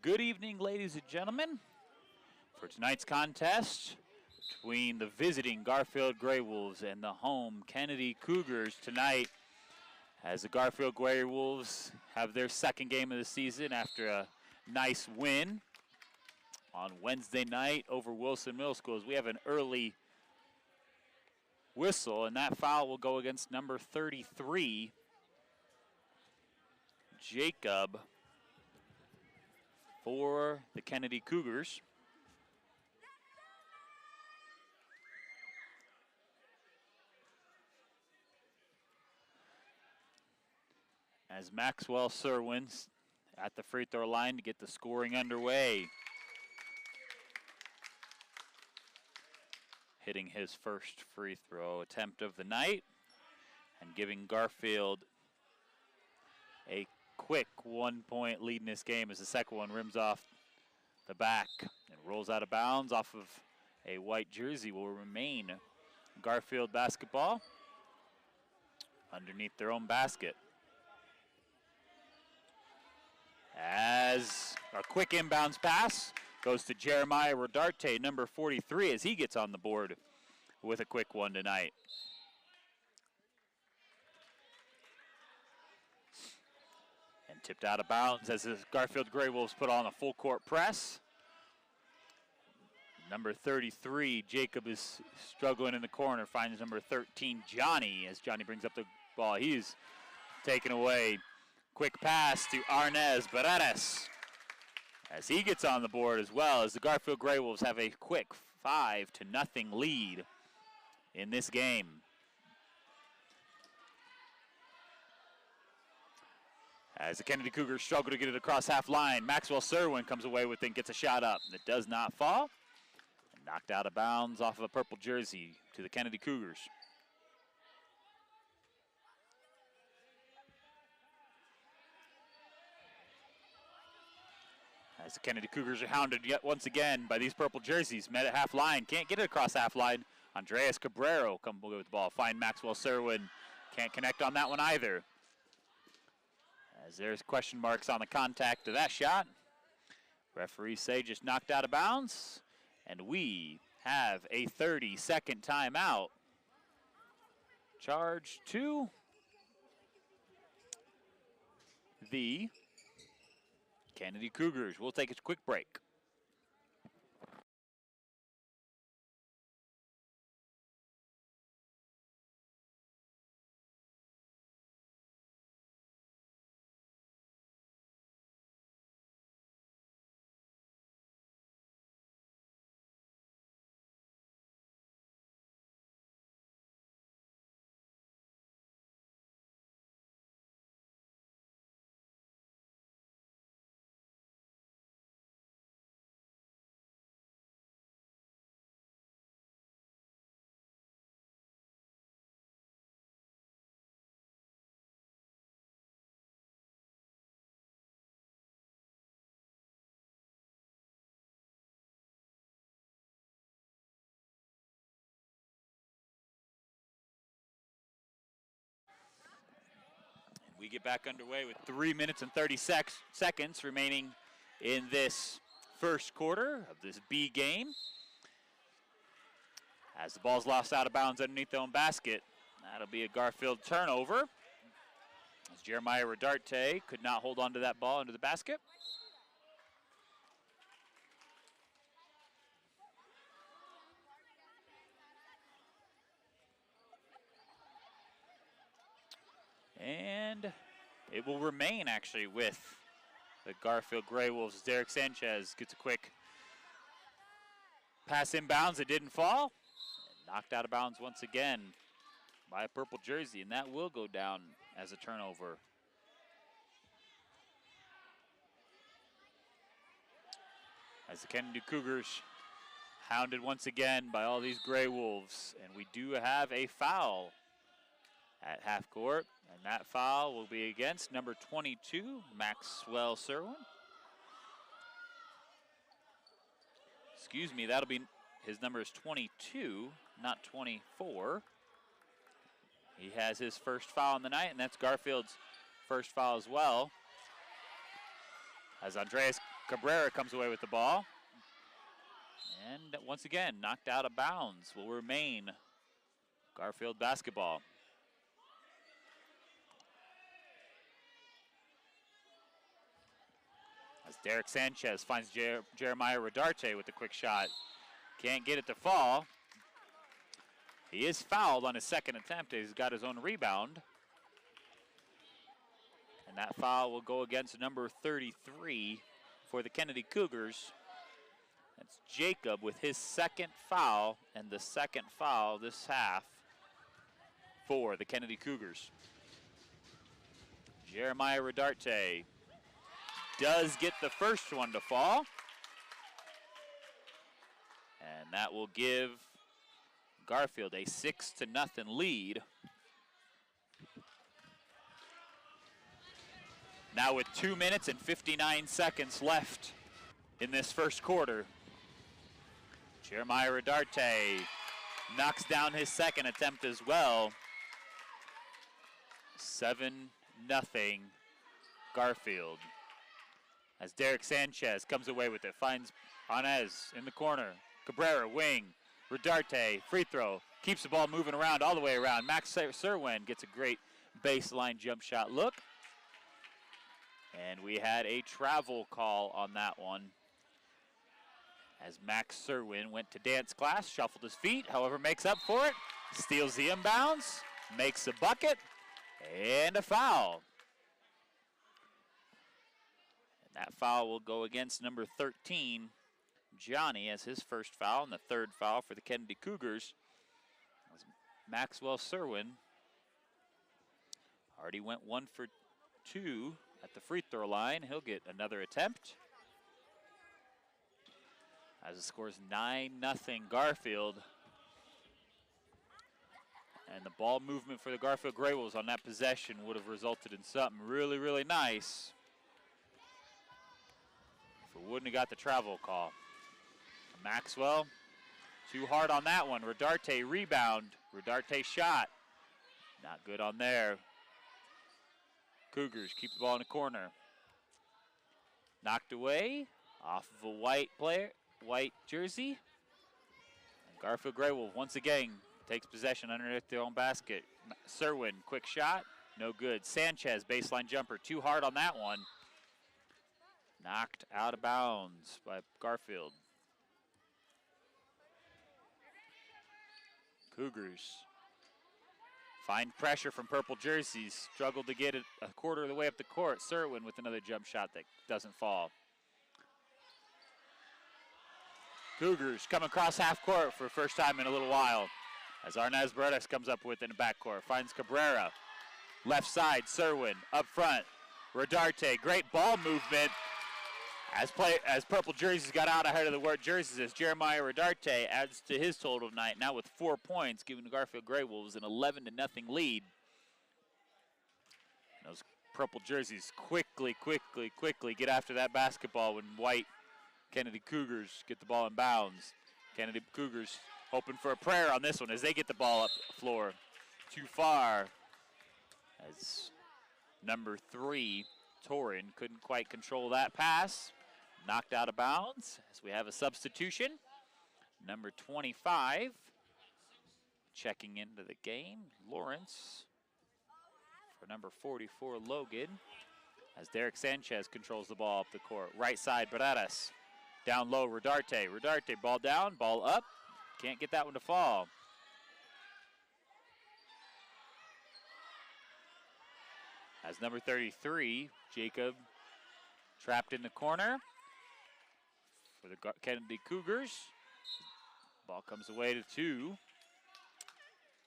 Good evening, ladies and gentlemen, for tonight's contest between the visiting Garfield Grey Wolves and the home Kennedy Cougars tonight, as the Garfield Grey Wolves have their second game of the season after a nice win on Wednesday night over Wilson Middle School. As we have an early whistle, and that foul will go against number 33, Jacob, for the Kennedy Cougars. As Maxwell Serwin's at the free throw line to get the scoring underway. Hitting his first free throw attempt of the night and giving Garfield a quick 1-point lead in this game as the second one rims off the back and rolls out of bounds off of a white jersey. Will remain Garfield basketball underneath their own basket. As a quick inbounds pass goes to Jeremiah Rodarte, number 43, as he gets on the board with a quick one tonight. And tipped out of bounds as the Garfield Grey Wolves put on a full court press. Number 33, Jacob, is struggling in the corner, finds number 13, Johnny, as Johnny brings up the ball. He's taken away. Quick pass to Arnez Beredes as he gets on the board as well, as the Garfield Grey Wolves have a quick 5-0 lead in this game. As the Kennedy Cougars struggle to get it across half line, Maxwell Serwin comes away with it and gets a shot up. It does not fall. And knocked out of bounds off of a purple jersey to the Kennedy Cougars. As the Kennedy Cougars are hounded yet once again by these purple jerseys, met at half line, can't get it across half line. Andreas Cabrero come away with the ball, find Maxwell Serwin, can't connect on that one either. As there's question marks on the contact of that shot. Referees say just knocked out of bounds, and we have a 30-second timeout. Charge to the Kennedy Cougars. We'll take a quick break. We get back underway with 3 minutes and 30 seconds remaining in this first quarter of this B game. As the ball's lost out of bounds underneath their own basket, that'll be a Garfield turnover. As Jeremiah Rodarte could not hold on to that ball into the basket. And it will remain actually with the Garfield Grey Wolves. Derek Sanchez gets a quick pass inbounds. It didn't fall. And knocked out of bounds once again by a purple jersey, and that will go down as a turnover. As the Kennedy Cougars hounded once again by all these Grey Wolves, and we do have a foul at half court, and that foul will be against number 22, Maxwell Serwin. Excuse me, that'll be, his number is 22, not 24. He has his first foul in the night, and that's Garfield's first foul as well. As Andreas Cabrera comes away with the ball. And once again, knocked out of bounds. Will remain Garfield basketball. As Derek Sanchez finds Jeremiah Rodarte with a quick shot. Can't get it to fall. He is fouled on his second attempt. He's got his own rebound. And that foul will go against number 33 for the Kennedy Cougars. That's Jacob with his second foul, and the second foul this half for the Kennedy Cougars. Jeremiah Rodarte does get the first one to fall. And that will give Garfield a 6-0 lead. Now with 2 minutes and 59 seconds left in this first quarter, Jeremiah Rodarte knocks down his second attempt as well. 7-0 Garfield. As Derek Sanchez comes away with it, finds Anez in the corner. Cabrera, wing. Rodarte, free throw. Keeps the ball moving around all the way around. Max Serwin gets a great baseline jump shot look. And we had a travel call on that one, as Max Serwin went to dance class, shuffled his feet, however makes up for it, steals the inbounds, makes a bucket, and a foul. And that foul will go against number 13, Johnny, as his first foul, and the third foul for the Kennedy Cougars. As Maxwell Serwin already went 1 for 2 at the free throw line. He'll get another attempt. As the score is 9-0 Garfield. And the ball movement for the Garfield Grey Wolves on that possession would have resulted in something really, really nice if we wouldn't have got the travel call. Maxwell, too hard on that one. Rodarte rebound. Rodarte shot. Not good on there. Cougars keep the ball in the corner. Knocked away off of a white jersey. And Garfield Grey Wolf once again takes possession underneath their own basket. Serwin, quick shot, no good. Sanchez, baseline jumper, too hard on that one. Knocked out of bounds by Garfield. Cougars find pressure from purple jerseys. Struggled to get it a quarter of the way up the court. Serwin with another jump shot that doesn't fall. Cougars come across half court for the first time in a little while. As Arnaz Bredes comes up with in the backcourt. Finds Cabrera. Left side, Serwin. Up front, Rodarte. Great ball movement. As purple jerseys got out ahead of the white jerseys, as Jeremiah Rodarte adds to his total tonight, now with 4 points, giving the Garfield Grey Wolves an 11-0 lead. And those purple jerseys quickly get after that basketball when white Kennedy Cougars get the ball in bounds. Kennedy Cougars hoping for a prayer on this one as they get the ball up the floor. Too far, as number 3, Torin, couldn't quite control that pass. Knocked out of bounds as we have a substitution. Number 25 checking into the game, Lawrence, for number 44, Logan, as Derek Sanchez controls the ball up the court. Right side, Bredes. Down low, Rodarte. Rodarte, ball down, ball up. Can't get that one to fall. As number 33, Jacob, trapped in the corner for the Kennedy Cougars. Ball comes away to 2.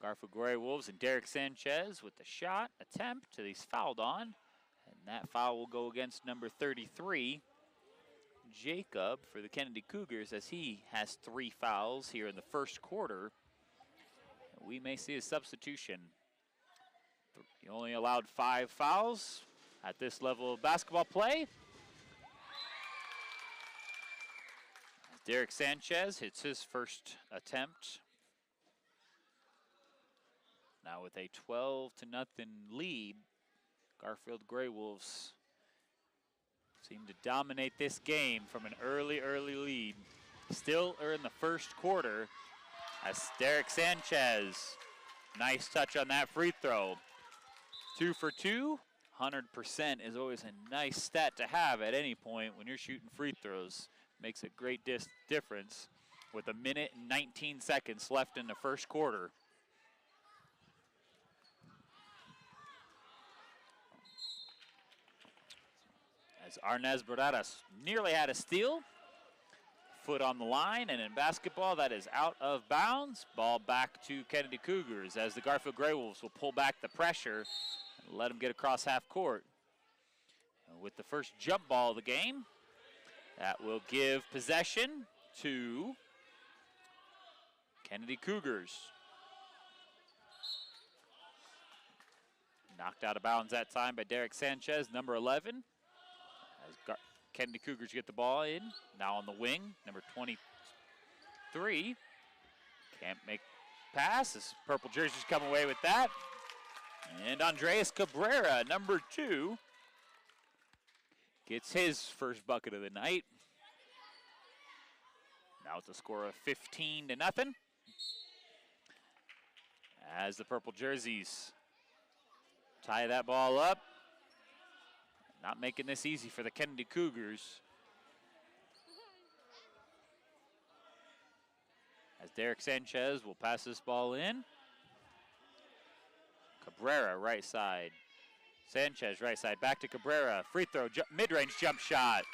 Garfield Grey Wolves and Derek Sanchez with the shot attempt that he's fouled on. And that foul will go against number 33, Jacob, for the Kennedy Cougars, as he has 3 fouls here in the first quarter. We may see a substitution. He only allowed 5 fouls at this level of basketball play. Derek Sanchez hits his first attempt. Now with a 12-0 lead, Garfield Grey Wolves seemed to dominate this game from an early lead. Still are in the first quarter as Derek Sanchez, nice touch on that free throw. 2 for 2, 100% is always a nice stat to have at any point when you're shooting free throws. Makes a great difference with 1 minute and 19 seconds left in the first quarter. As Arnaz Bordadas nearly had a steal. Foot on the line, and in basketball, that is out of bounds. Ball back to Kennedy Cougars as the Garfield Grey Wolves will pull back the pressure and let them get across half court. And with the first jump ball of the game, that will give possession to Kennedy Cougars. Knocked out of bounds that time by Derek Sanchez, number 11. As Kennedy Cougars get the ball in, now on the wing, number 23. Can't make pass, as purple jerseys come away with that. And Andreas Cabrera, number 2, gets his first bucket of the night. Now it's a score of 15-0. As the purple jerseys tie that ball up. Not making this easy for the Kennedy Cougars. As Derek Sanchez will pass this ball in. Cabrera, right side. Sanchez, right side. Back to Cabrera. Free throw, mid-range jump shot.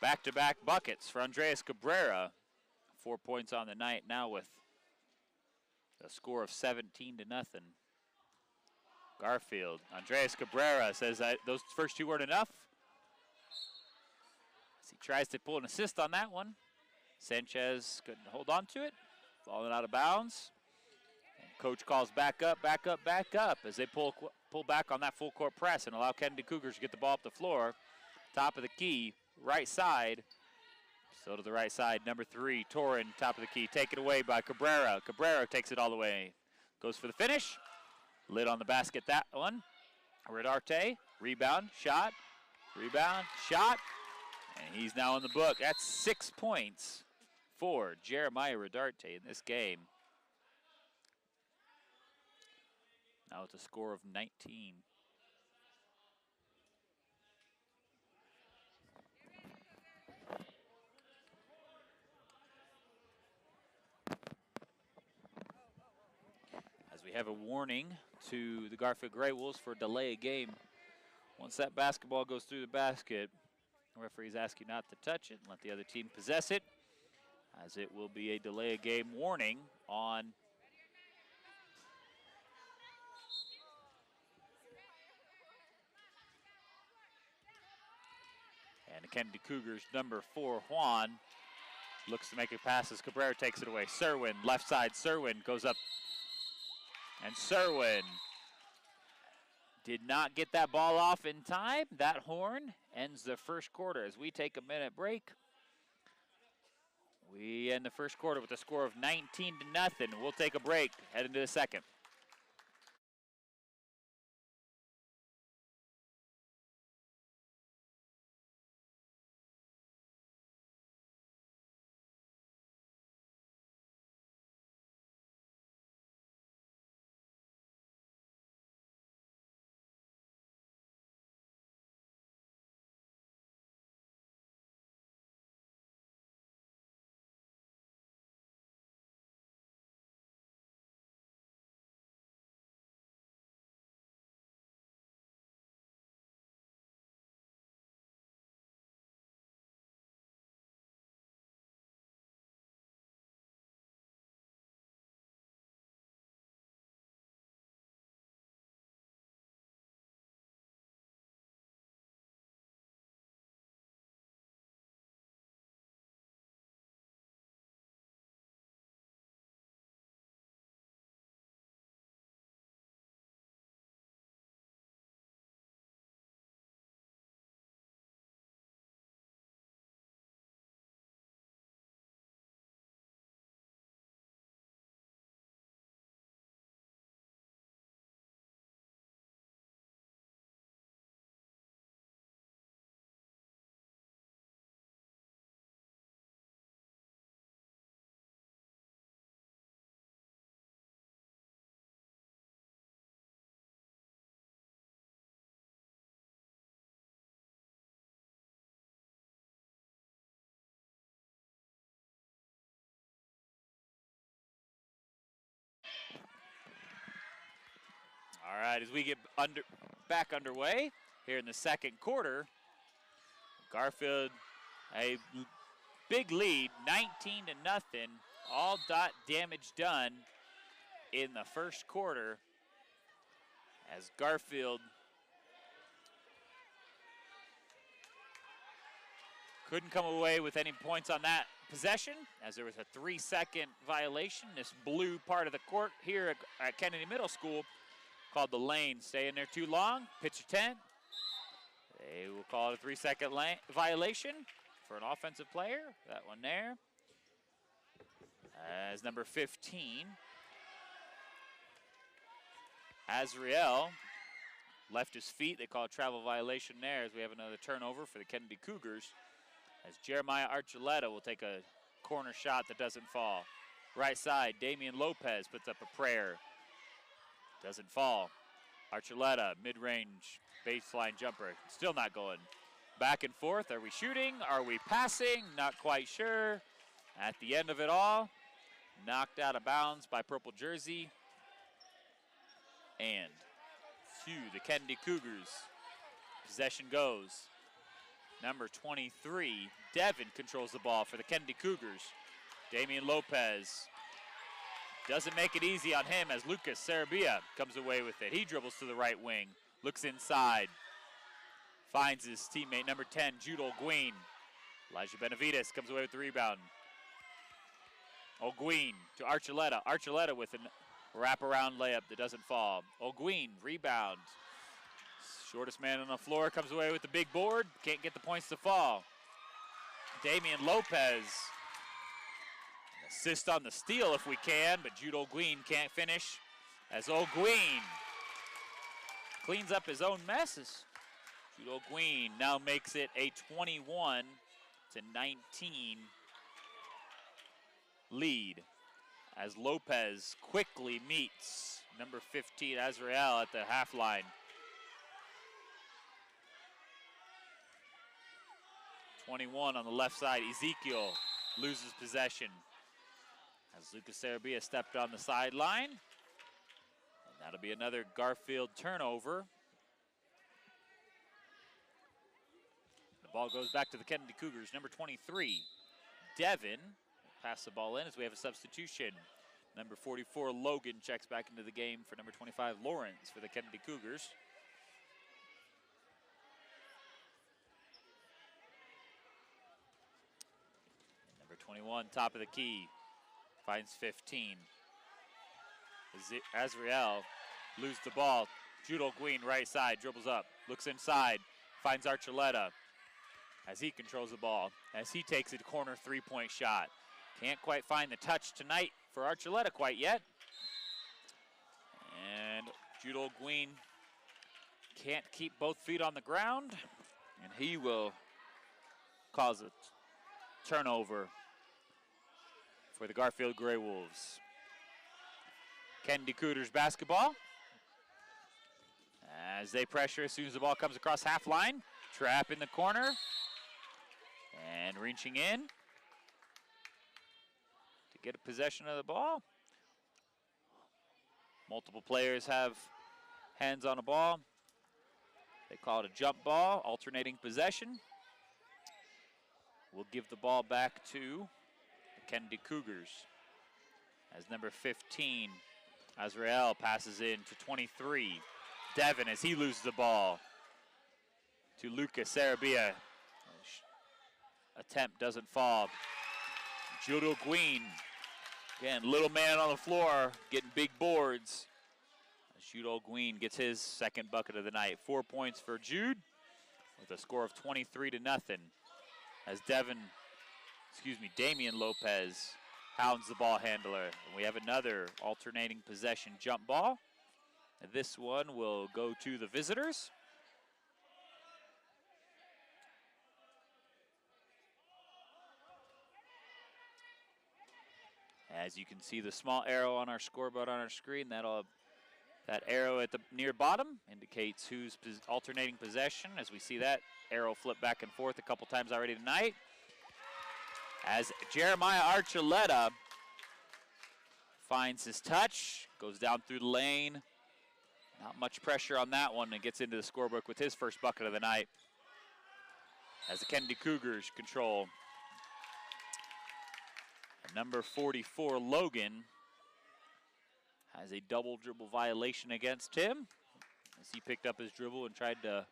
Back-to-back buckets for Andreas Cabrera. 4 points on the night now with a score of 17-0. Garfield, Andreas Cabrera says that those first 2 weren't enough. As he tries to pull an assist on that one. Sanchez couldn't hold on to it, falling out of bounds. And coach calls back up, as they pull back on that full court press and allow Kennedy Cougars to get the ball up the floor. Top of the key, right side. So to the right side, number 3, Torin, top of the key, taken away by Cabrera. Cabrera takes it all the way. Goes for the finish. Lid on the basket, that one. Redarte, rebound, shot, and he's now in the book. That's 6 points for Jeremiah Redarte in this game. Now it's a score of 19. We have a warning to the Garfield Grey Wolves for a delay of game. Once that basketball goes through the basket, the referees ask you not to touch it and let the other team possess it, as it will be a delay of game warning on and the Kennedy Cougars number 4, Juan, looks to make a pass as Cabrera takes it away. Serwin, left side, Serwin goes up. And Serwin did not get that ball off in time. That horn ends the first quarter as we take a minute break. We end the first quarter with a score of 19-0. We'll take a break, head into the second. All right, as we get back underway here in the second quarter, Garfield, a big lead, 19-0. All dot damage done in the first quarter as Garfield couldn't come away with any points on that possession as there was a 3-second violation. This blue part of the court here at Kennedy Middle School called the lane. Stay in there too long, pitch a 10. They will call it a 3-second violation for an offensive player. That one there. As number 15, Azriel left his feet. They call a travel violation there as we have another turnover for the Kennedy Cougars. As Jeremiah Archuleta will take a corner shot that doesn't fall. Right side, Damian Lopez puts up a prayer. Doesn't fall. Archuleta, mid-range baseline jumper. Still not going. Back and forth. Are we shooting? Are we passing? Not quite sure. At the end of it all, knocked out of bounds by purple jersey. And to the Kennedy Cougars. Possession goes. Number 23, Devin controls the ball for the Kennedy Cougars. Damian Lopez doesn't make it easy on him as Lucas Sarabia comes away with it. He dribbles to the right wing, looks inside, finds his teammate, number 10, Jude Olguin. Elijah Benavides comes away with the rebound. Olguin to Archuleta. Archuleta with a wraparound layup that doesn't fall. Olguin, rebound. Shortest man on the floor comes away with the big board. Can't get the points to fall. Damian Lopez. Assist on the steal if we can, but Jude Olguin can't finish as Olguin cleans up his own messes. Jude Olguin now makes it a 21-19 lead as Lopez quickly meets number 15, Azrael, at the half line. 21 on the left side, Ezekiel loses possession as Lucas Sarabia stepped on the sideline. And that'll be another Garfield turnover. The ball goes back to the Kennedy Cougars. Number 23, Devin, pass the ball in as we have a substitution. Number 44, Logan, checks back into the game for number 25, Lawrence, for the Kennedy Cougars. Number 21, top of the key, finds 15. Azriel loses the ball. Jude Olguin, right side, dribbles up, looks inside, finds Archuleta as he controls the ball, as he takes a corner three-point shot. Can't quite find the touch tonight for Archuleta quite yet. And Jude Olguin can't keep both feet on the ground, and he will cause a turnover for the Garfield Grey Wolves. Kennedy Cougars basketball as they pressure as soon as the ball comes across half line. Trap in the corner and reaching in to get a possession of the ball. Multiple players have hands on a ball. They call it a jump ball, alternating possession. We'll give the ball back to the Kennedy Cougars as number 15, Azrael, passes in to 23. Devin, as he loses the ball to Lucas Sarabia. Attempt doesn't fall. Jude Olguin, again, little man on the floor, getting big boards. Jude Olguin gets his second bucket of the night. 4 points for Jude with a score of 23-0. As Damian Lopez hounds the ball handler. And we have another alternating possession jump ball. And this one will go to the visitors. As you can see the small arrow on our scoreboard on our screen, that arrow at the near bottom indicates who's alternating possession. As we see that arrow flip back and forth a couple times already tonight. As Jeremiah Archuleta finds his touch, goes down through the lane, Not much pressure on that one, and gets into the scorebook with his first bucket of the night. As the Kennedy Cougars control. And number 44, Logan, has a double dribble violation against him, as he picked up his dribble and tried to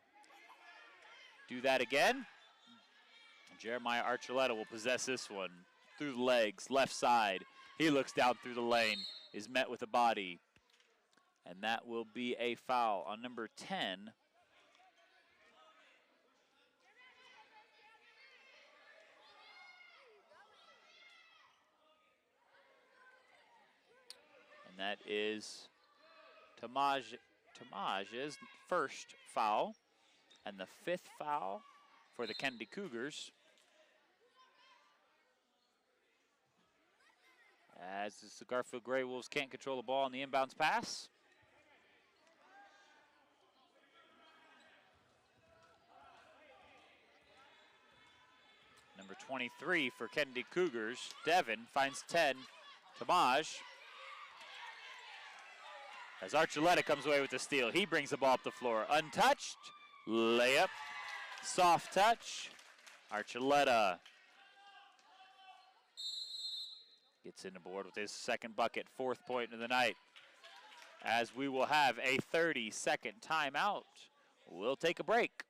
do that again. And Jeremiah Archuleta will possess this one. Through the legs, left side. He looks down through the lane, is met with a body. And that will be a foul on number 10. And that is Tamaj's first foul, and the 5th foul for the Kennedy Cougars. As the Garfield Grey Wolves can't control the ball on the inbounds pass. Number 23 for Kennedy Cougars, Devin, finds 10, Tamaj. As Archuleta comes away with the steal, he brings the ball up the floor. Untouched, layup, soft touch. Archuleta gets in the board with his second bucket, 4th point of the night. As we will have a 30-second timeout. We'll take a break.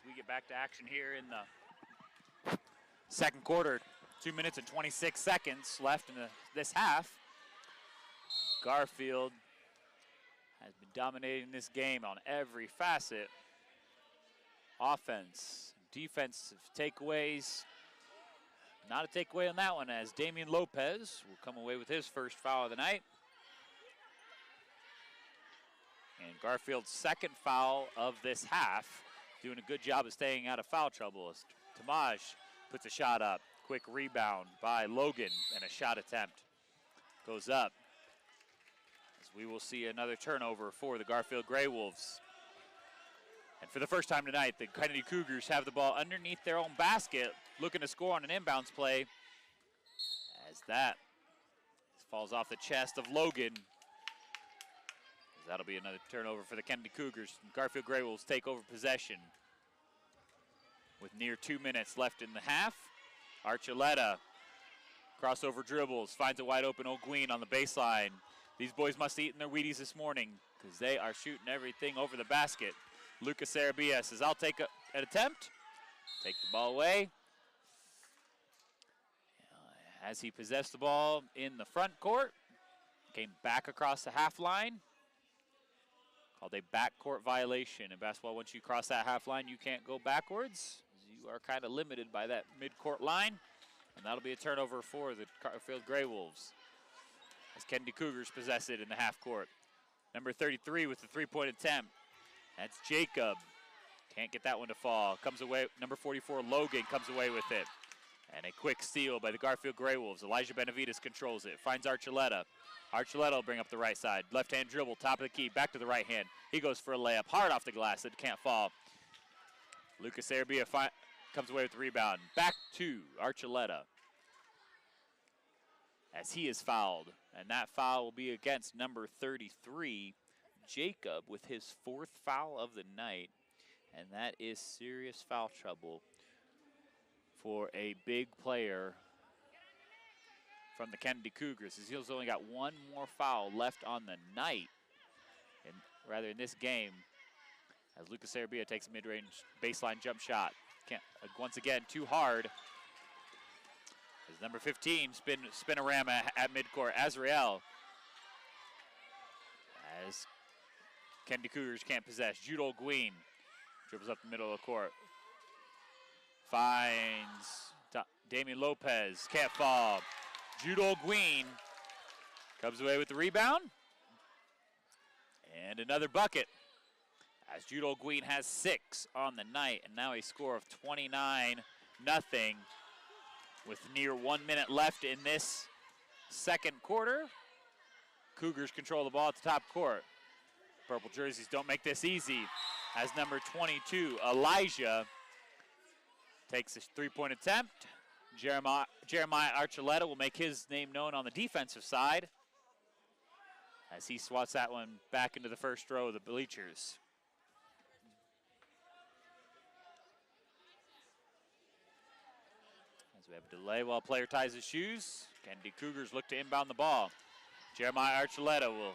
We get back to action here in the second quarter. 2 minutes and 26 seconds left in this half. Garfield has been dominating this game on every facet. Offense, defensive takeaways. Not a takeaway on that one, as Damian Lopez will come away with his first foul of the night. And Garfield's second foul of this half. Doing a good job of staying out of foul trouble. As Tamaj puts a shot up. Quick rebound by Logan, and a shot attempt goes up. As we will see another turnover for the Garfield Grey Wolves. And for the first time tonight, the Kennedy Cougars have the ball underneath their own basket, looking to score on an inbounds play. As that falls off the chest of Logan. That'll be another turnover for the Kennedy Cougars. Garfield Grey Wolves take over possession with near 2 minutes left in the half. Archuleta, crossover dribbles, finds a wide open O'Gueen on the baseline. These boys must have eaten their Wheaties this morning, because they are shooting everything over the basket. Lucas Sarabia says, I'll take an attempt. Take the ball away. As he possessed the ball in the front court, came back across the half line. Called a backcourt violation. In basketball, once you cross that half line, you can't go backwards. You are kind of limited by that midcourt line. And that'll be a turnover for the Garfield Grey Wolves, as Kennedy Cougars possess it in the half court. Number 33 with the 3-point attempt. That's Jacob. Can't get that one to fall. Comes away, number 44, Logan, comes away with it. And a quick steal by the Garfield Grey Wolves. Elijah Benavides controls it. Finds Archuleta. Archuleta will bring up the right side. Left-hand dribble, top of the key, back to the right hand. He goes for a layup, hard off the glass, it can't fall. Lucas Sarabia comes away with the rebound. Back to Archuleta, as he is fouled. And that foul will be against number 33, Jacob, with his 4th foul of the night. And that is serious foul trouble for a big player from the Kennedy Cougars, as he's only got one more foul left on the night, in this game, as Lucas Sarabia takes a mid-range baseline jump shot. Once again, too hard As number 15, spinorama at midcourt, Azrael. As Kendi Cougars can't possess. Judo Guin dribbles up the middle of the court. Finds Damian Lopez, can't fall. Judo Guin comes away with the rebound. And another bucket. As Judo Guin has 6 on the night, and now a score of 29-0 with near 1 minute left in this second quarter. Cougars control the ball at the top court. Purple jerseys don't make this easy, as number 22, Elijah, takes a three-point attempt. Jeremiah Archuleta will make his name known on the defensive side as he swats that one back into the first row of the bleachers. As we have a delay while player ties his shoes, Kendi Cougars look to inbound the ball. Jeremiah Archuleta will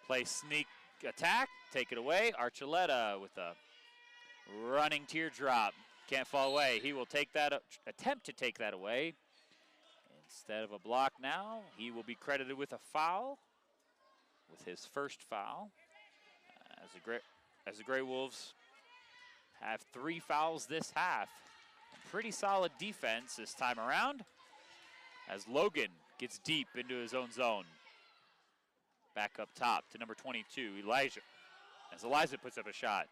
play sneak attack, take it away. Archuleta with a running teardrop. Can't fall away. He will take that, attempt to take that away. Instead of a block now, he will be credited with a foul, with his first foul. As the Grey Wolves have 3 fouls this half. Pretty solid defense this time around, as Logan gets deep into his own zone. Back up top to number 22, Elijah, as Elijah puts up a shot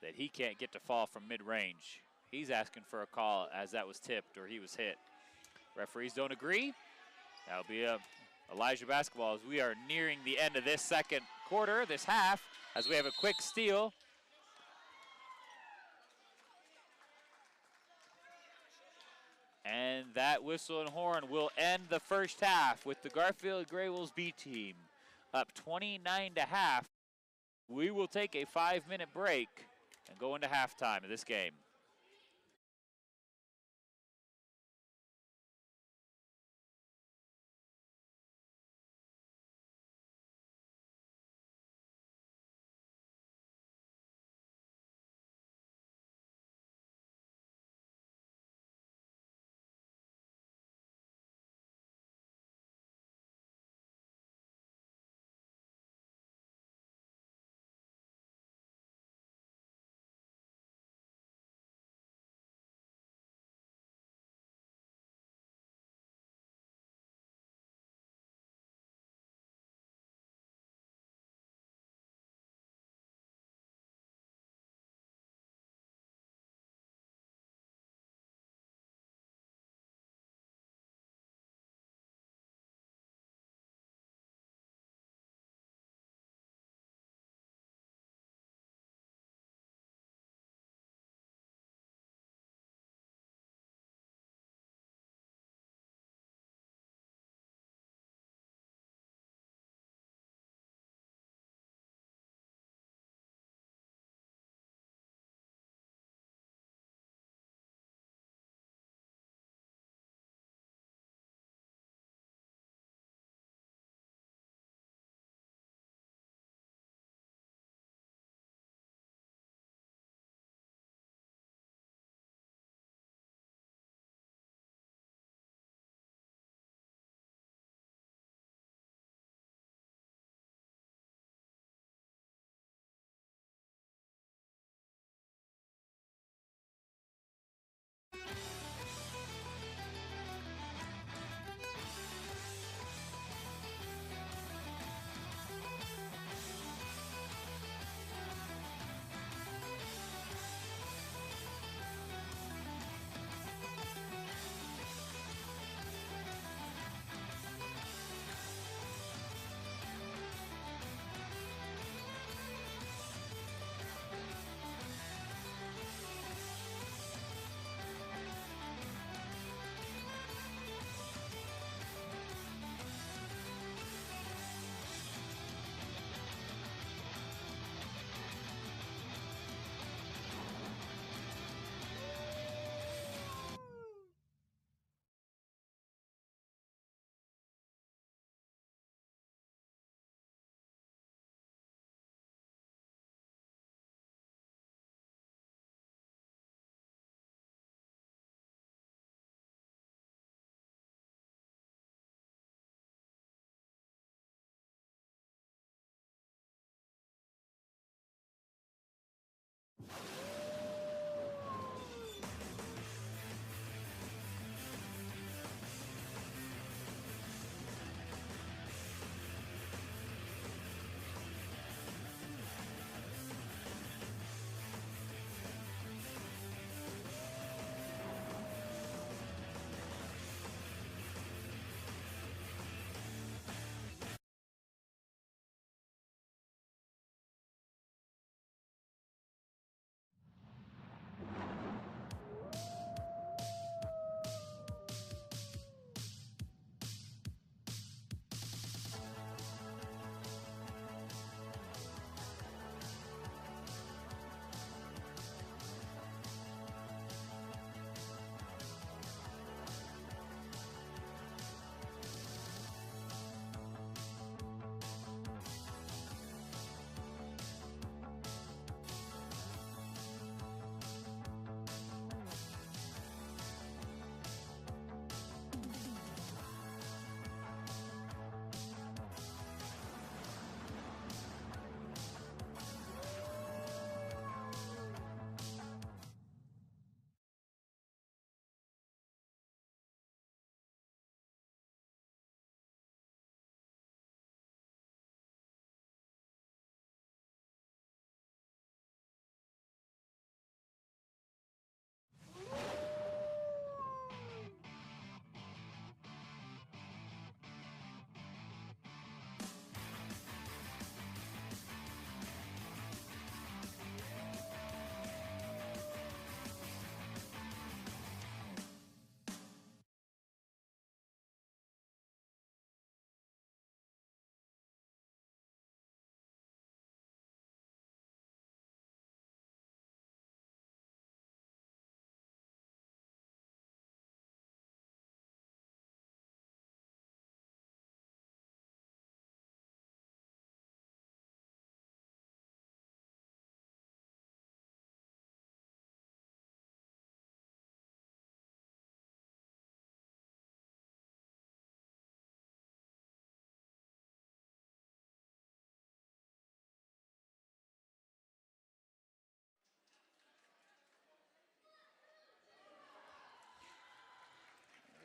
that he can't get to fall from mid-range. He's asking for a call as that was tipped or he was hit. Referees don't agree. That'll be a Elijah basketball as we are nearing the end of this second quarter, this half, as we have a quick steal. And that whistle and horn will end the first half with the Garfield Grey Wolves B team up 29-0. We will take a 5-minute break and go into halftime of this game.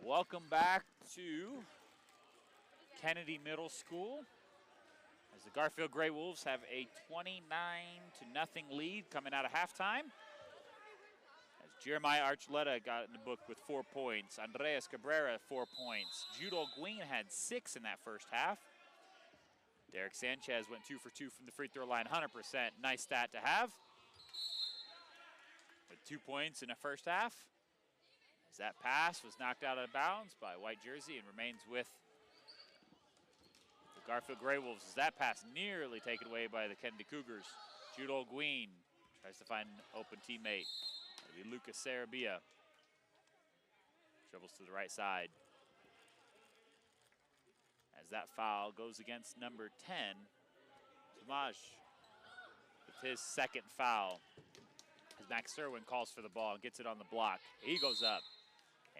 Welcome back to Kennedy Middle School as the Garfield Gray Wolves have a 29-0 lead coming out of halftime. As Jeremiah Archuleta got in the book with 4 points. Andreas Cabrera, 4 points. Judo Guin had 6 in that first half. Derek Sanchez went 2 for 2 from the free throw line, 100%. Nice stat to have. With 2 points in the first half. As that pass was knocked out of bounds by white jersey and remains with the Garfield Gray Wolves. As that pass nearly taken away by the Kennedy Cougars. Judo Guin tries to find an open teammate. It'll be Lucas Sarabia. Dribbles to the right side. As that foul goes against number 10, Tomasz with his second foul. As Max Serwin calls for the ball and gets it on the block. He goes up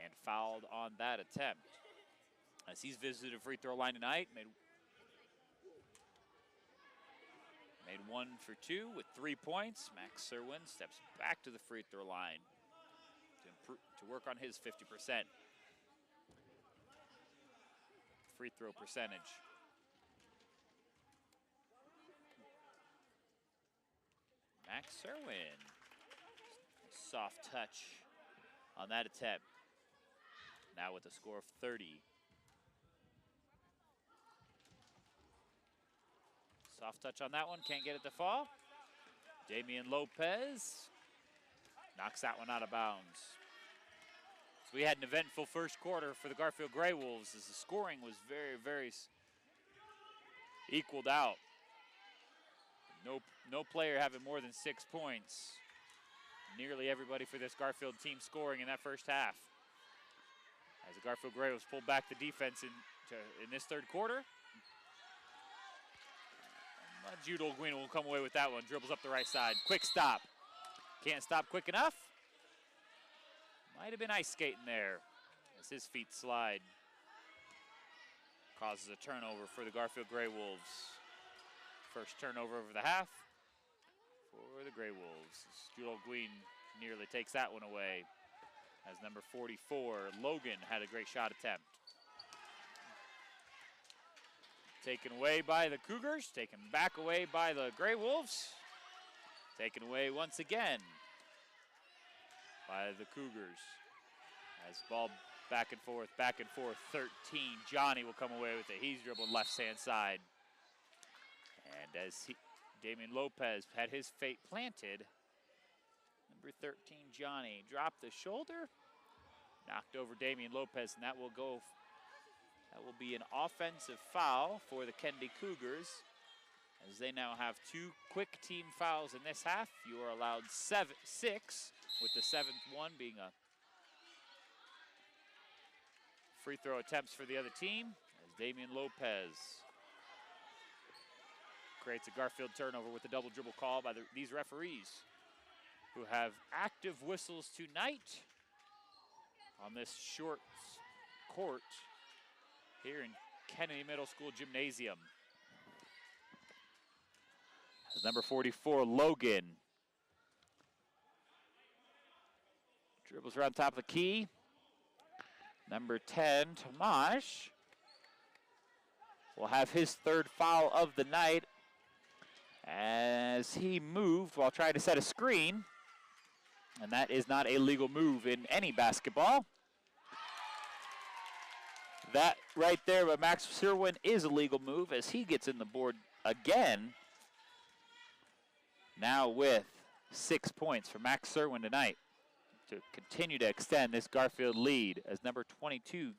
and fouled on that attempt. As he's visited free throw line tonight, made 1 for 2 with 3 points. Max Serwin steps back to the free throw line to work on his 50% free throw percentage. Max Serwin, soft touch on that attempt. Now with a score of 30. Soft touch on that one, can't get it to fall. Damian Lopez knocks that one out of bounds. So we had an eventful first quarter for the Garfield Gray Wolves as the scoring was very equaled out. No player having more than 6 points. Nearly everybody for this Garfield team scoring in that first half. As the Garfield Gray Wolves pulled back the defense in this third quarter. Judo Guin will come away with that one. Dribbles up the right side. Quick stop. Can't stop quick enough. Might have been ice skating there as his feet slide. Causes a turnover for the Garfield Gray Wolves. First turnover over the half for the Gray Wolves. Judo Guin nearly takes that one away. As number 44, Logan, had a great shot attempt. Taken away by the Cougars, taken back away by the Gray Wolves. Taken away once again by the Cougars. As ball back and forth, 13. Johnny will come away with it. He's dribbled left-hand side. And as Damian Lopez had his fate planted, number 13, Johnny, dropped the shoulder, knocked over Damian Lopez, and that will be an offensive foul for the Kennedy Cougars, as they now have 2 quick team fouls in this half. You are allowed 6, with the 7th one being a free throw attempts for the other team, as Damian Lopez creates a Garfield turnover with a double dribble call by these referees, who have active whistles tonight on this short court here in Kennedy Middle School Gymnasium. As number 44, Logan, dribbles around top of the key. Number 10, Tomasz, will have his 3rd foul of the night as he moved while trying to set a screen. And that is not a legal move in any basketball. That right there by Max Serwin is a legal move as he gets in the board again. Now with 6 points for Max Serwin tonight to continue to extend this Garfield lead as number 22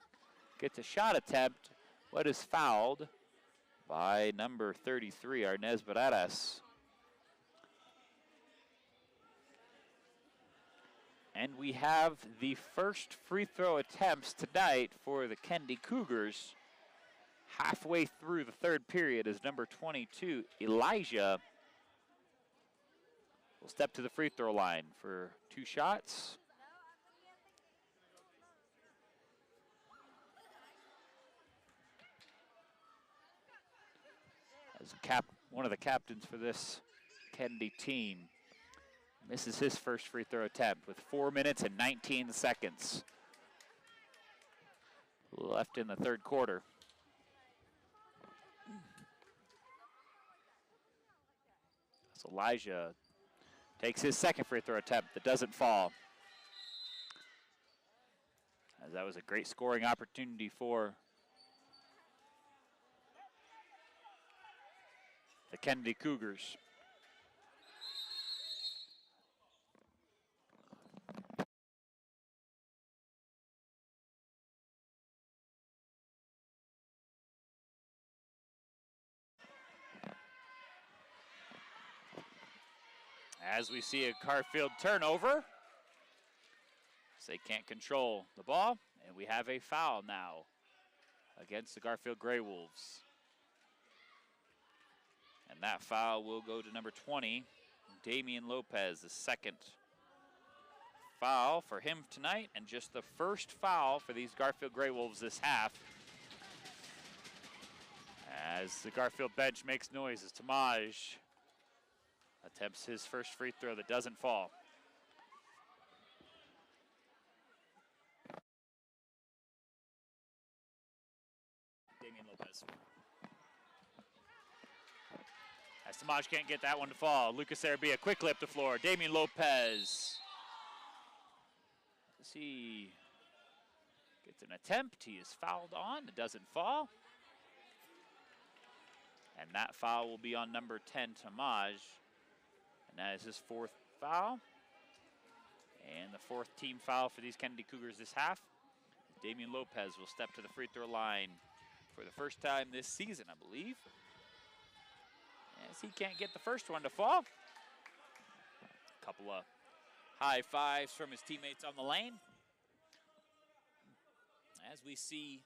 gets a shot attempt, but is fouled by number 33, Arnez Baradas. And we have the first free throw attempts tonight for the Kennedy Cougars. Halfway through the 3rd period as number 22, Elijah, will step to the free throw line for 2 shots. As one of the captains for this Kennedy team misses his first free throw attempt with 4 minutes and 19 seconds. left in the third quarter. So Elijah takes his second free throw attempt that doesn't fall. As that was a great scoring opportunity for the Kennedy Cougars. As we see a Garfield turnover, so they can't control the ball, and we have a foul now against the Garfield Grey Wolves. And that foul will go to number 20, Damian Lopez, the second foul for him tonight, and just the first foul for these Garfield Grey Wolves this half. As the Garfield bench makes noise as Tamaj attempts his first free throw that doesn't fall. Damian Lopez. As Tamaj can't get that one to fall, Lucas Arabia quickly up the floor. Damian Lopez. As he gets an attempt, he is fouled on, it doesn't fall. And that foul will be on number 10, Tamaj. And that is his fourth foul. And the fourth team foul for these Kennedy Cougars this half. Damian Lopez will step to the free throw line for the first time this season, I believe. As he can't get the first one to fall. A couple of high fives from his teammates on the lane. As we see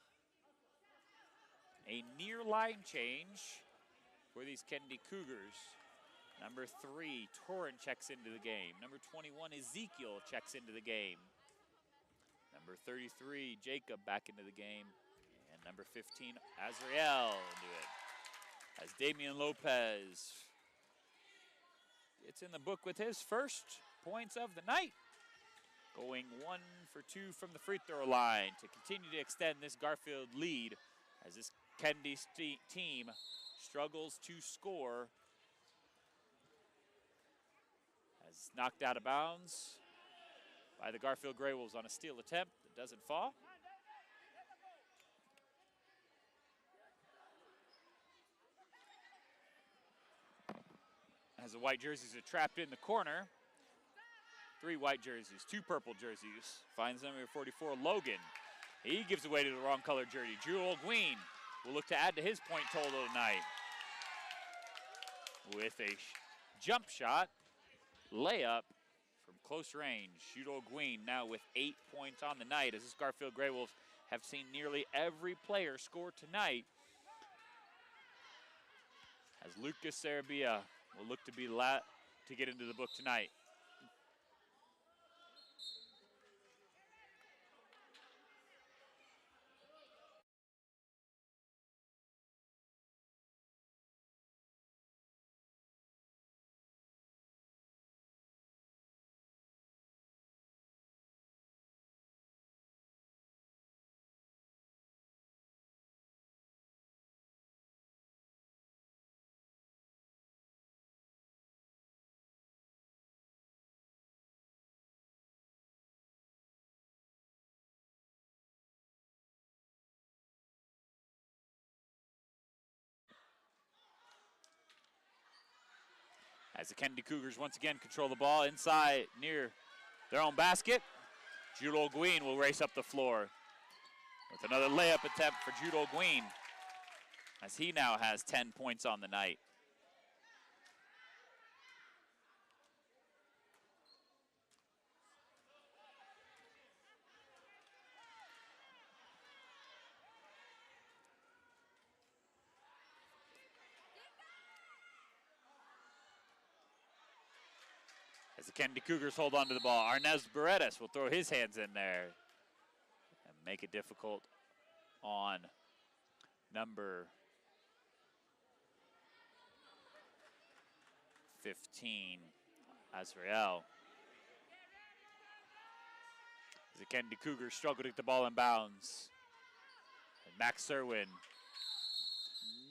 a near line change for these Kennedy Cougars. Number 3, Torrin checks into the game. Number 21, Ezekiel checks into the game. Number 33, Jacob back into the game. And number 15, Azrael into it. As Damian Lopez gets in the book with his first points of the night. Going 1 for 2 from the free throw line to continue to extend this Garfield lead as this Kennedy team struggles to score. As knocked out of bounds by the Garfield Grey Wolves on a steal attempt that doesn't fall. As the white jerseys are trapped in the corner. 3 white jerseys, 2 purple jerseys. Finds number 44, Logan. He gives away to the wrong color jersey. Jewel Gween will look to add to his point total tonight. With a jump shot, layup from close range. Jewel Gween now with 8 points on the night as this Garfield Grey Wolves have seen nearly every player score tonight. As Lucas Sarabia will look to be to get into the book tonight. As the Kennedy Cougars once again control the ball inside near their own basket. Jude Olguin will race up the floor with another layup attempt for Jude Olguin as he now has 10 points on the night. As the Kennedy Cougars hold on to the ball, Arnez Berettes will throw his hands in there and make it difficult on number 15, Azrael. As the Kennedy Cougars struggle to get the ball in bounds. Max Serwin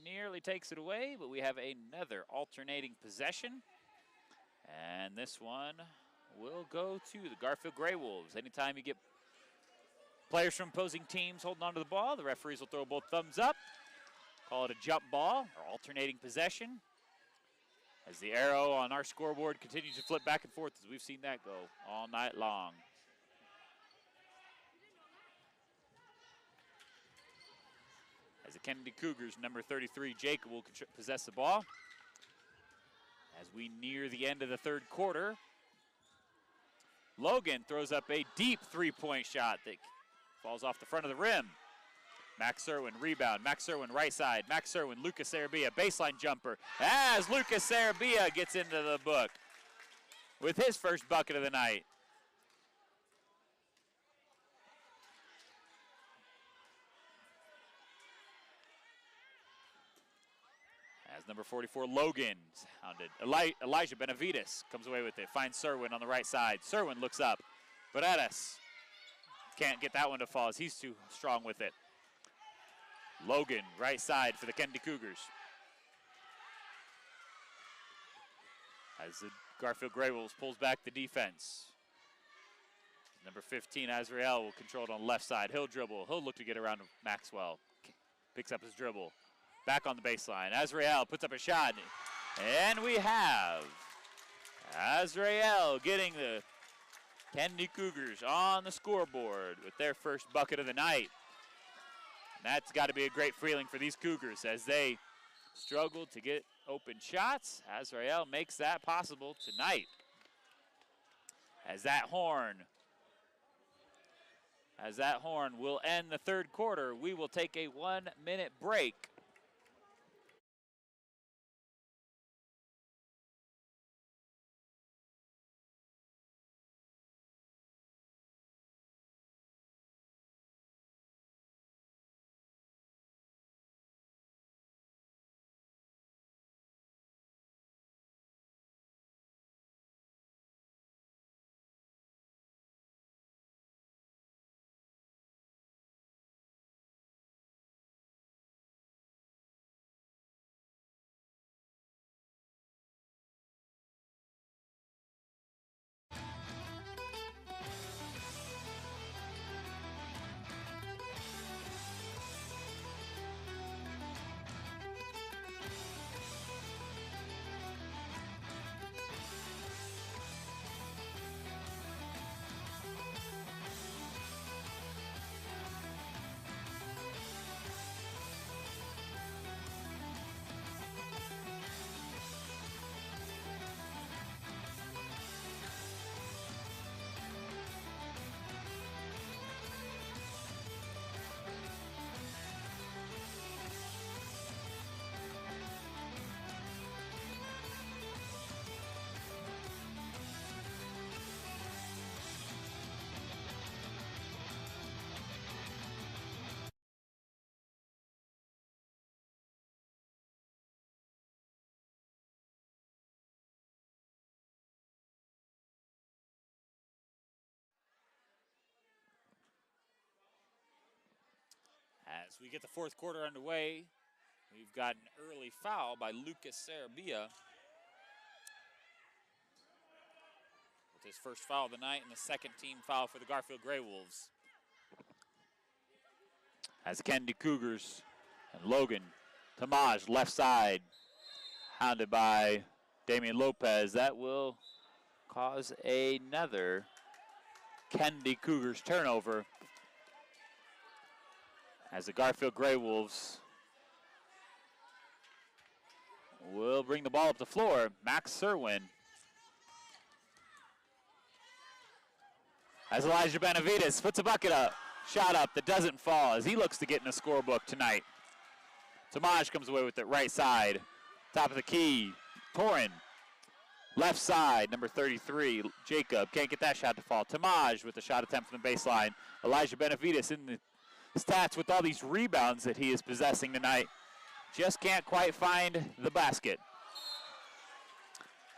nearly takes it away, but we have another alternating possession. And this one will go to the Garfield Grey Wolves. Anytime you get players from opposing teams holding onto the ball, the referees will throw both thumbs up. Call it a jump ball or alternating possession. As the arrow on our scoreboard continues to flip back and forth, as we've seen that go all night long. As the Kennedy Cougars, number 33, Jacob, will possess the ball. As we near the end of the third quarter, Logan throws up a deep three-point shot that falls off the front of the rim. Max Serwin, rebound. Max Serwin, right side. Max Serwin, Lucas Sarabia, baseline jumper. As Lucas Sarabia gets into the book with his first bucket of the night. As number 44, Logan, hounded. Elijah Benavides comes away with it. Finds Serwin on the right side. Serwin looks up. Paredes can't get that one to fall as he's too strong with it. Logan, right side for the Kennedy Cougars. As the Garfield Grey Wolves pulls back the defense. Number 15, Azrael, will control it on the left side. He'll dribble. He'll look to get around Maxwell. Picks up his dribble. Back on the baseline. Azrael puts up a shot. And we have Azrael getting the Kennedy Cougars on the scoreboard with their first bucket of the night. That's got to be a great feeling for these Cougars as they struggle to get open shots. Azrael makes that possible tonight. As that horn will end the third quarter, we will take a 1-minute break. As we get the fourth quarter underway, we've got an early foul by Lucas Sarabia. With his first foul of the night and the second team foul for the Garfield Grey Wolves. As the Kennedy Cougars and Logan, Tamaj left side, hounded by Damian Lopez. That will cause another Kennedy Cougars turnover. As the Garfield Grey Wolves will bring the ball up the floor. Max Serwin. As Elijah Benavides puts a bucket up, shot up that doesn't fall as he looks to get in the scorebook tonight. Tamaj comes away with it right side. Top of the key, Torin. Left side, number 33, Jacob. Can't get that shot to fall. Tamaj with a shot attempt from the baseline. Elijah Benavides in the stats with all these rebounds that he is possessing tonight. Just can't quite find the basket.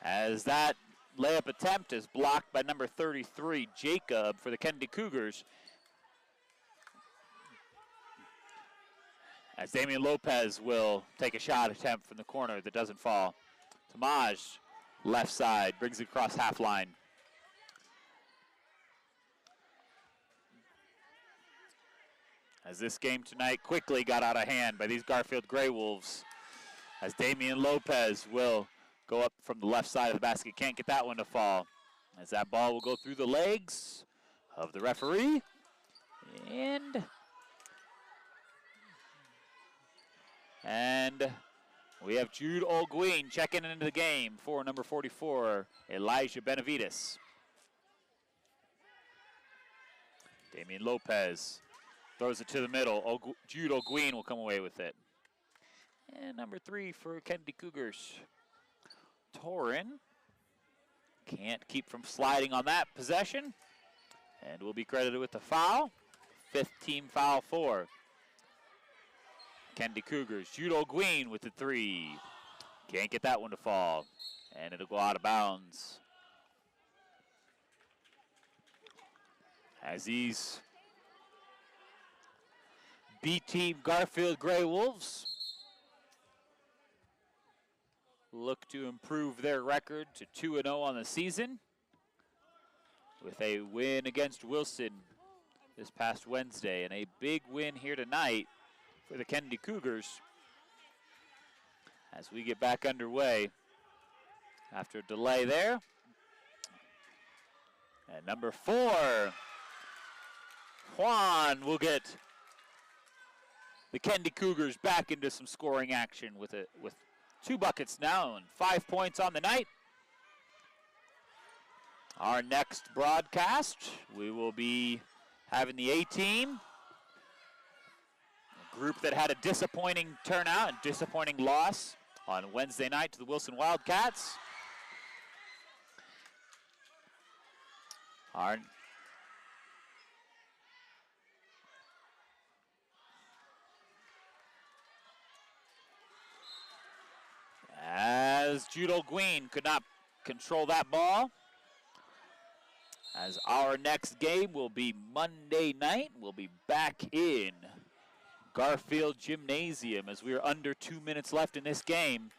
As that layup attempt is blocked by number 33, Jacob, for the Kennedy Cougars. as Damian Lopez will take a shot attempt from the corner that doesn't fall. Tamaj, left side, brings it across half line. As this game tonight quickly got out of hand by these Garfield Grey Wolves, as Damian Lopez will go up from the left side of the basket. Can't get that one to fall, as that ball will go through the legs of the referee. And we have Jude Olguin checking into the game for number 44, Elijah Benavides. Damian Lopez throws it to the middle. Jude Olguin will come away with it. And number 3 for Kennedy Cougars, Torin. Can't keep from sliding on that possession, and will be credited with the foul. 5th team foul for Kennedy Cougars. Jude Olguin with the 3. Can't get that one to fall, and it'll go out of bounds. As these B-team Garfield Grey Wolves look to improve their record to 2-0 on the season with a win against Wilson this past Wednesday, and a big win here tonight for the Kennedy Cougars as we get back underway after a delay there. And number 4, Juan will get the Kennedy Cougars back into some scoring action with 2 buckets now and 5 points on the night. Our next broadcast, we will be having the A-team, a group that had a disappointing turnout and disappointing loss on Wednesday night to the Wilson Wildcats. As Jude Olguin could not control that ball. As our next game will be Monday night. We'll be back in Garfield Gymnasium as we are under 2 minutes left in this game.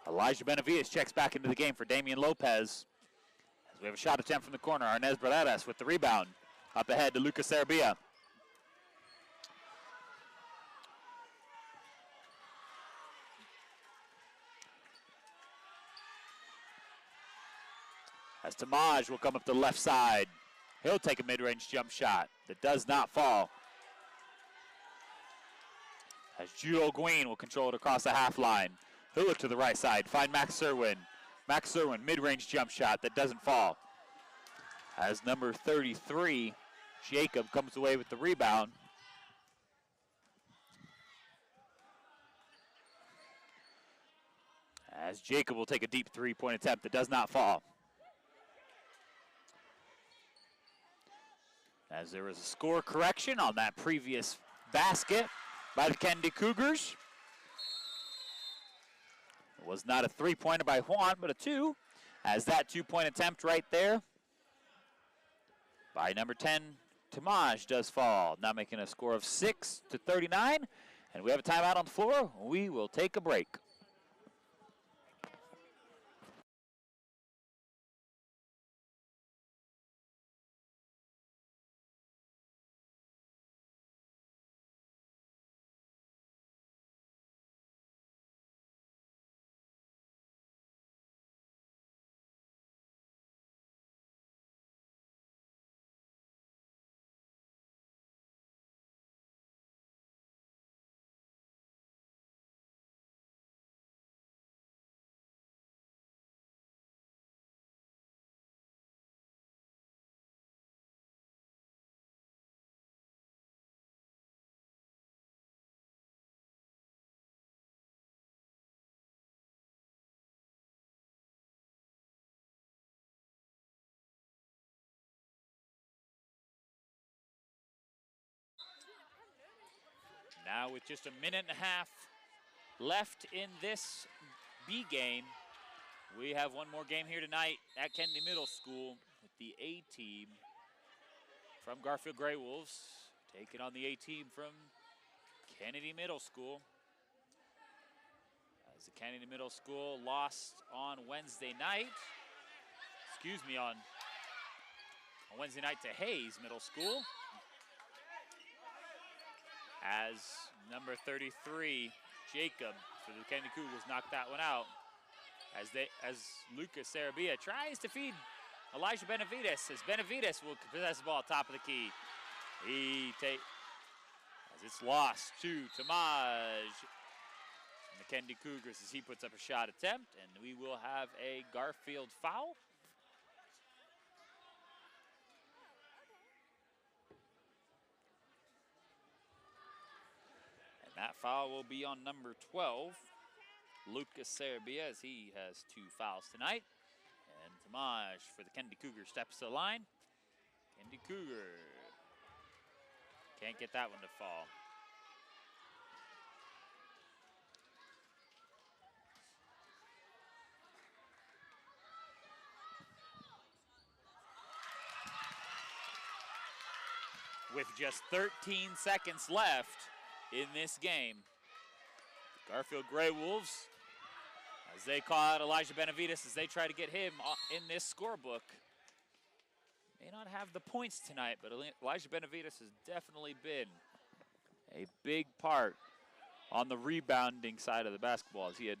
Elijah Benavides checks back into the game for Damian Lopez. As we have a shot attempt from the corner, Arnez Braderas with the rebound. Up ahead to Lucas Sarabia. As Tamaj will come up the left side. He'll take a mid-range jump shot that does not fall. As Jude Olguin will control it across the half line. He'll look to the right side, find Max Serwin. Max Serwin, mid-range jump shot that doesn't fall. As number 33, Jacob comes away with the rebound. As Jacob will take a deep three-point attempt that does not fall. As there was a score correction on that previous basket by the Kennedy Cougars. It was not a three-pointer by Juan, but a 2. As that 2-point attempt right there by number 10, Tamaj, does fall. Now making a score of 6-39. And we have a timeout on the floor. We will take a break. Now with just a minute and a half left in this B game, we have one more game here tonight at Kennedy Middle School with the A-team from Garfield Grey Wolves taking on the A-team from Kennedy Middle School. As the Kennedy Middle School lost on Wednesday night. Excuse me, on Wednesday night to Hayes Middle School. As number 33, Jacob, for the Kennedy Cougars, knocked that one out. As Lucas Sarabia tries to feed Elijah Benavides, as Benavides will possess the ball top of the key. As it's lost to Tamaj. And the Kennedy Cougars as he puts up a shot attempt, and we will have a Garfield foul. And that foul will be on number 12, Lucas Sarabia, as he has 2 fouls tonight. And Tamaj for the Kennedy Cougars steps to the line. Kennedy Cougar can't get that one to fall. With just 13 seconds left in this game, Garfield Grey Wolves, as they call out Elijah Benavides as they try to get him in this scorebook. May not have the points tonight, but Elijah Benavides has definitely been a big part on the rebounding side of the basketball, as he had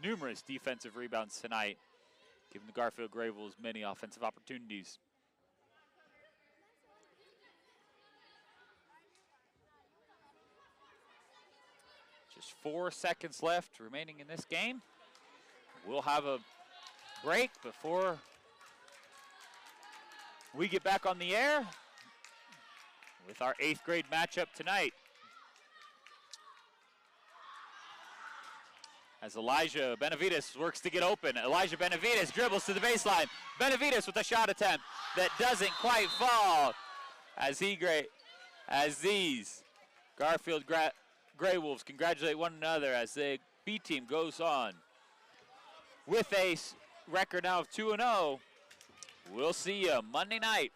numerous defensive rebounds tonight, giving the Garfield Grey Wolves many offensive opportunities. Just 4 seconds left remaining in this game. We'll have a break before we get back on the air with our 8th grade matchup tonight. As Elijah Benavides works to get open. Elijah Benavides dribbles to the baseline. Benavides with a shot attempt that doesn't quite fall. As these Garfield Grey Wolves congratulate one another as the B team goes on with a record now of 2-0. We'll see you Monday night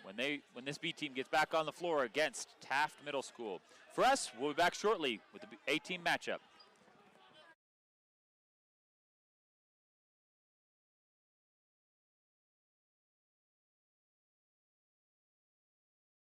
when this B team gets back on the floor against Taft Middle School. For us, we'll be back shortly with the A team matchup.